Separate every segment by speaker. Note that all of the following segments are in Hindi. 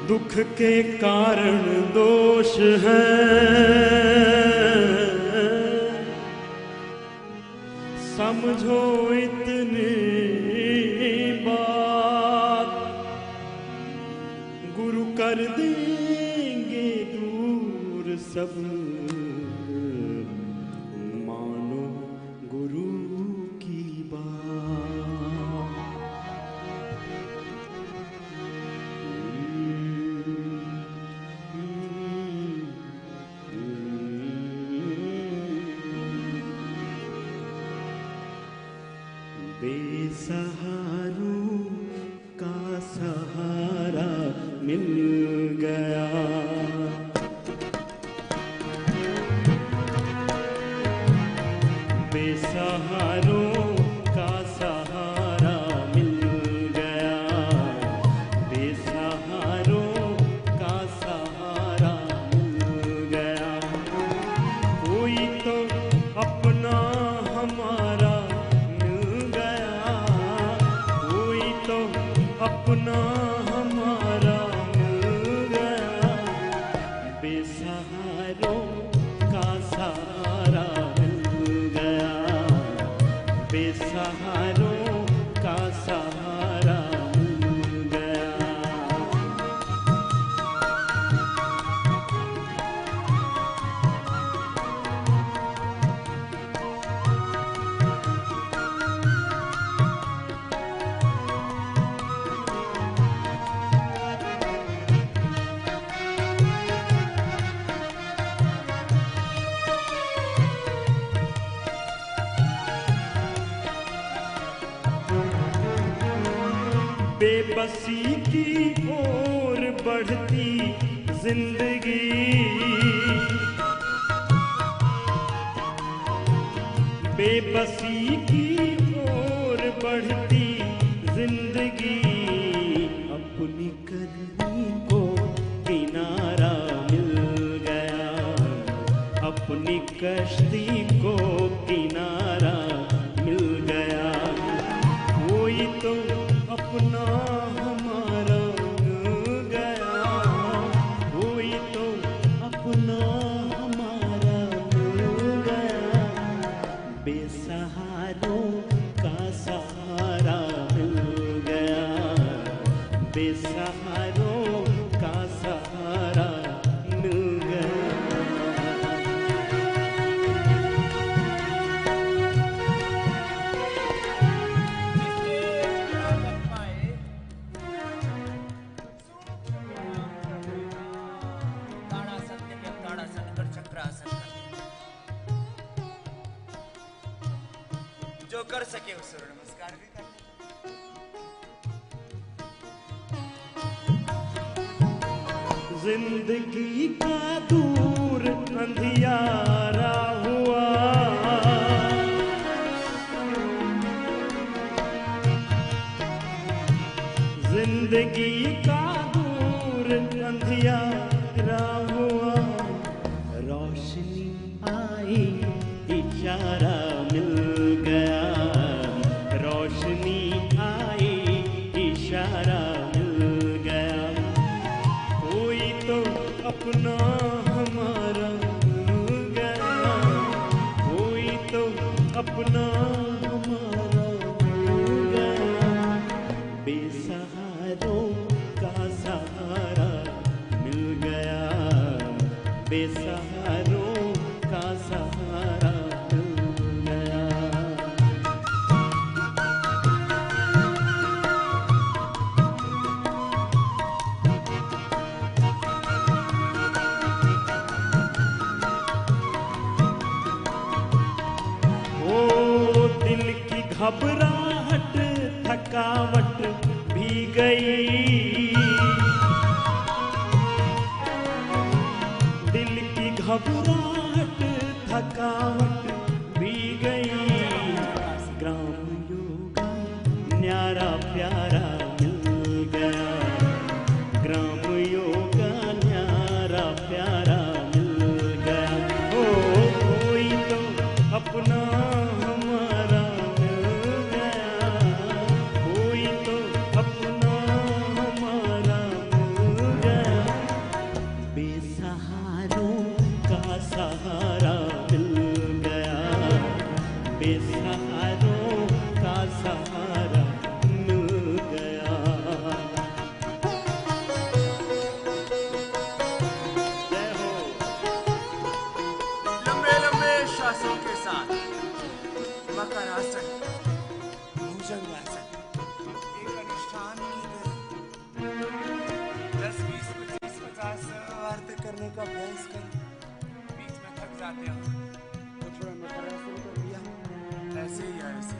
Speaker 1: दुख के कारण दोष है, समझो इतनी बात, गुरु कर देंगे दूर सब, मानो गुरु की बात। बेसहारों का सहारा मिल गया, बेसहारों का सहारा मिल गया, बेसहारों का सहारा मिल गया। कोई तो अपना हमारा अपना हमारा मिल गया, बेसहारों का सहारा मिल गया, बेसहारों का सहारा मिल गया। बेबसी की ओर बढ़ती जिंदगी, बेबसी की ओर बढ़ती जिंदगी, अपनी करनी को किनारा मिल गया, अपनी कश्ती को किनारा मिल गया। कोई तो अपना हमारा मिल गया, कोई तो अपना हमारा मिल गया, बेसहारों का सहारा मिल गया, बेसहारों का सहारा मिल गया।
Speaker 2: जो कर सके उस सूर्य नमस्कार भी कर।
Speaker 1: जिंदगी का दूर अंधियारा हुआ, जिंदगी का दूर अंधियारा हुआ, रोशनी आई इशारा मिल गया, रोशनी आई इशारा मिल गया। कोई तो अपना हमारा मिल गया, कोई तो अपना हमारा मिल गया, बेसहारों का सहारा मिल गया, बेसहारों का सहारा मिल गया। ओ दिल की घबराहट थकावट भी गई, दिल की घबराहट थकावट भी गई, ग्राम योगा न्यारा प्यारा मिल गया, ग्राम योगा
Speaker 2: आसन, भुजंग आसन, एक अनुष्ठान की तरह 10, 20, 25, 50 वार्ता करने का अभ्यास कर। बीच में थक जाते हो तो थोड़ा मकरासन कर दिया, ऐसे ही है ऐसे,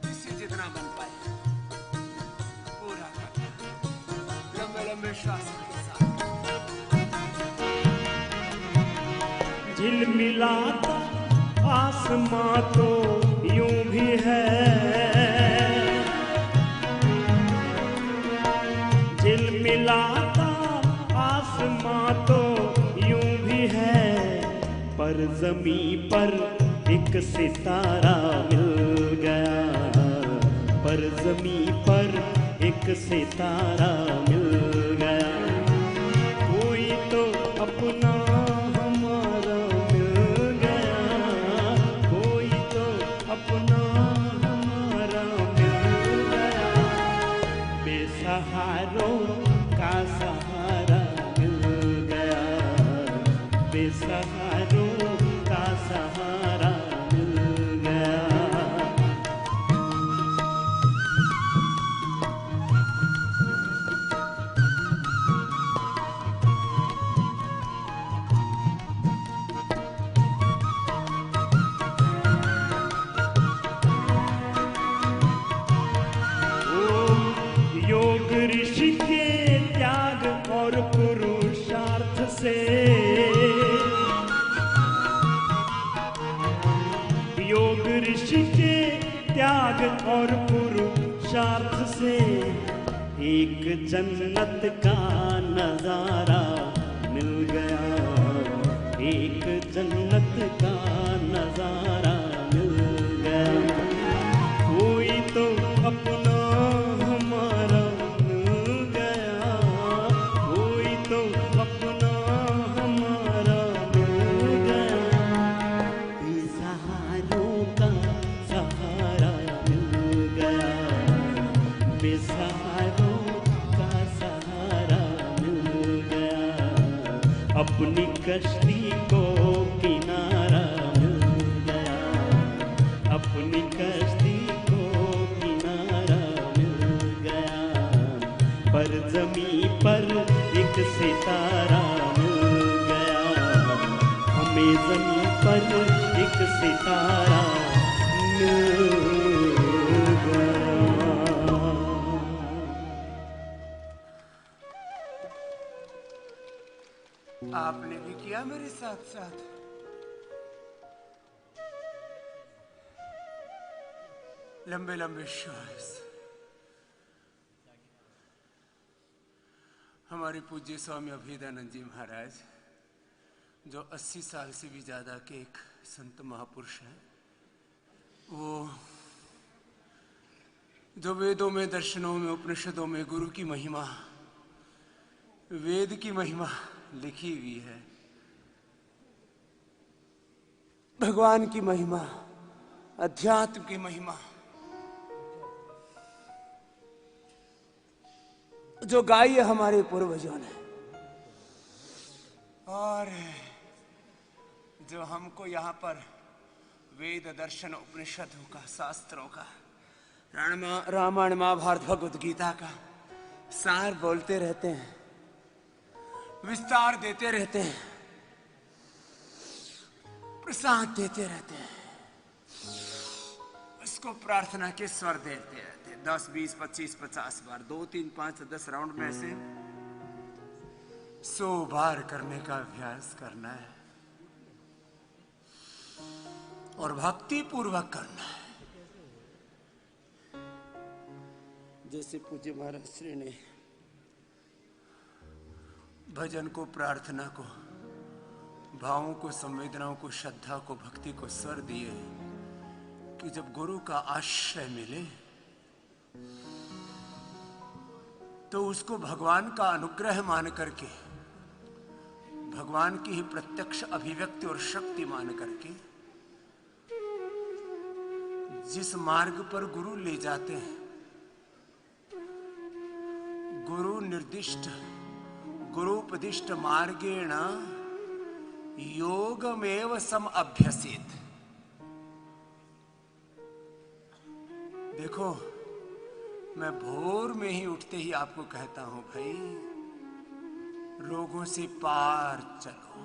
Speaker 2: जिससे जितना बन पाए पूरा करना, लंबे लंबे श्वास के साथ।
Speaker 1: झिलमिलाता आसमां तो यूं भी है, झिलमिलाता आसमां तो यूं भी है, पर ज़मीं पर एक सितारा मिल गया, पर ज़मीं पर एक सितारा मिल गया, कोई तो अपना हमारा मिल गया, कोई तो अपना हमारा मिल गया, बेसहारों का सहारा मिल गया, बेसहारों का सहारा मिल गया। योग ऋषि के त्याग और पुरुषार्थ से, योग ऋषि के त्याग और पुरुषार्थ से एक जन्नत का नजारा मिल गया, एक जन्नत का नजारा मिल गया, कोई तो अपना हमारा मिल गया, कोई तो अपना हमारा मिल गया, बेसहारों का सहारा मिल गया, बेसहारों का सहारा मिल गया, अपनी कश्ती को किनारा मिल गया, अपनी कश्ती पर ज़मीं पर एक सितारा मिल गया, हमें ज़मीं पर एक सितारा मिल गया।
Speaker 2: आपने भी किया मेरे साथ साथ। लंबे लंबे श्वास। हमारे पूज्य स्वामी अभेदानंद जी महाराज, जो 80 साल से भी ज्यादा के एक संत महापुरुष हैं, वो जो वेदों में, दर्शनों में, उपनिषदों में गुरु की महिमा, वेद की महिमा लिखी हुई है, भगवान की महिमा, अध्यात्म की महिमा, जो गाई है हमारे पूर्वजों ने, और जो हमको यहाँ पर वेद, दर्शन, उपनिषदों का, शास्त्रों का, रामायण, महाभारत, भगवत गीता का सार बोलते रहते हैं, विस्तार देते रहते हैं, प्रसाद देते रहते हैं, उसको प्रार्थना के स्वर देते रहते हैं। 10, 20, 25, 50 बार, 2, 3, 5, 10 राउंड में से 100 बार करने का अभ्यास करना है और भक्ति पूर्वक करना है। जैसे पूज्य महाराज श्री ने भजन को, प्रार्थना को, भावों को, संवेदनाओं को, श्रद्धा को, भक्ति को स्वर दिए कि जब गुरु का आश्रय मिले तो उसको भगवान का अनुग्रह मान करके, भगवान की ही प्रत्यक्ष अभिव्यक्ति और शक्ति मान करके जिस मार्ग पर गुरु ले जाते हैं, गुरु निर्दिष्ट, गुरुपदिष्ट मार्गेण योगमेव सम अभ्यसेत। देखो, मैं भोर में ही उठते ही आपको कहता हूं भाई, रोगों से पार चलो,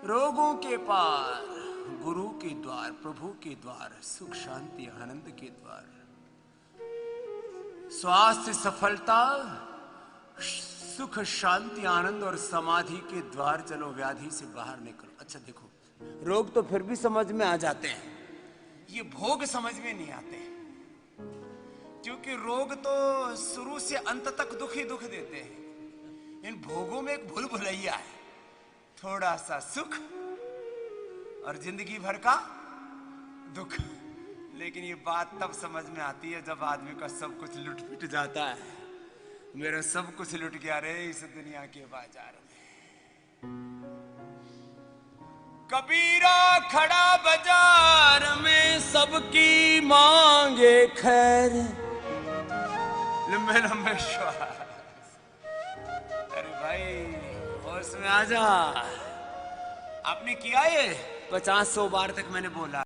Speaker 2: रोगों के पार, गुरु के द्वार, प्रभु के द्वार, सुख शांति आनंद के द्वार, स्वास्थ्य सफलता, सुख शांति आनंद और समाधि के द्वार चलो, व्याधि से बाहर निकलो। अच्छा देखो, रोग तो फिर भी समझ में आ जाते हैं, ये भोग समझ में नहीं आते, क्योंकि रोग तो शुरू से अंत तक दुख ही दुख देते हैं। इन भोगों में एक भूल भुलैया है, थोड़ा सा सुख और जिंदगी भर का दुख। लेकिन ये बात तब समझ में आती है जब आदमी का सब कुछ लुट पिट जाता है। मेरा सब कुछ लुट गया रे इस दुनिया के बाजार में। कबीरा खड़ा बाजार में, सबकी मांगे खैर, लंबे लंबे श्वास। अरे भाई होश में आ जा, आपने किया ये 50-100 बार तक मैंने बोला।